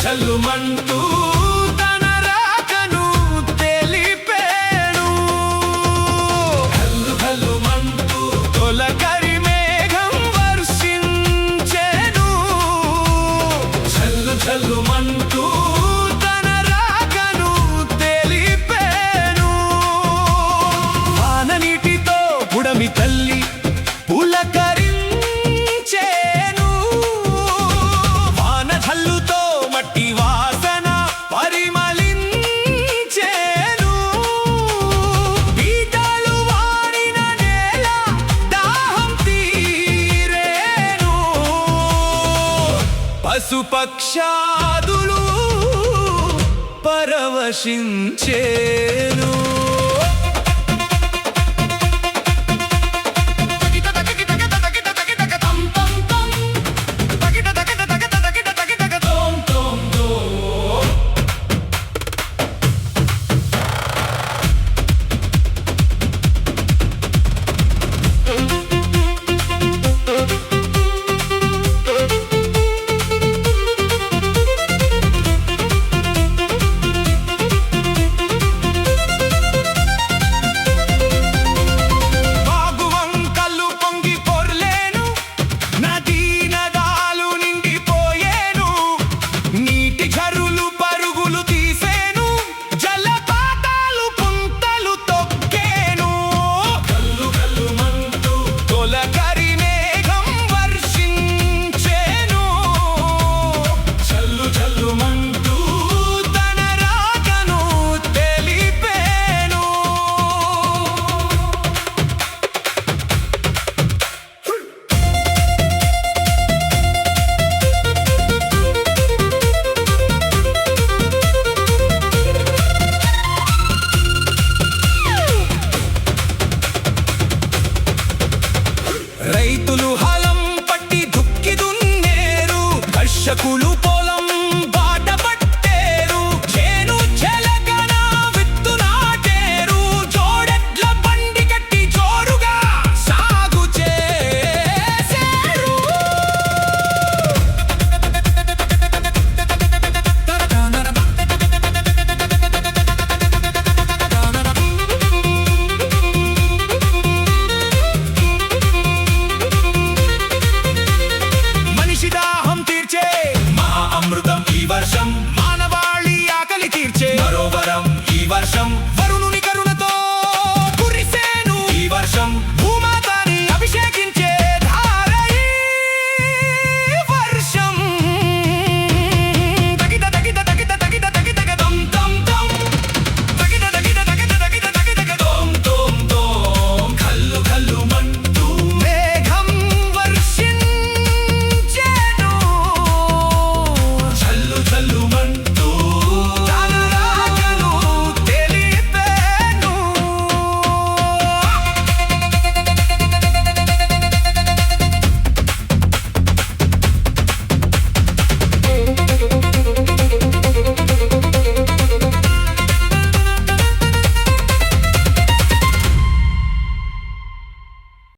చల్లుమంటూ తన రాకను తెలిపేను. హల్లు హల్లుమంటూ తొలకరి మేఘం వర్షించెను. చల్లు చల్లుమంటూ తన రాకను తెలిపేను. వాన నీటితో బుడమి తల్లి పులకరించెను. వాన జల్లుతో మట్టి వాసన పరిమళించెను. పీటలు వాడిన నేల దాహం తీరేను. పశుపక్షాదులు పరవశించెను. రైతులు హలం పట్టి దుక్కి దున్నేరు. కర్షకులు పొలం బాట పట్టేరు. చేను చెలకన విత్తు నాటేరు. జోడెడ్ల బండి కట్టి జోరుగా సాగు చేసేరు. అమృతం ఈ వర్షం, మానవాళి ఆకలి తీర్చే మరో వరం ఈ వర్షం.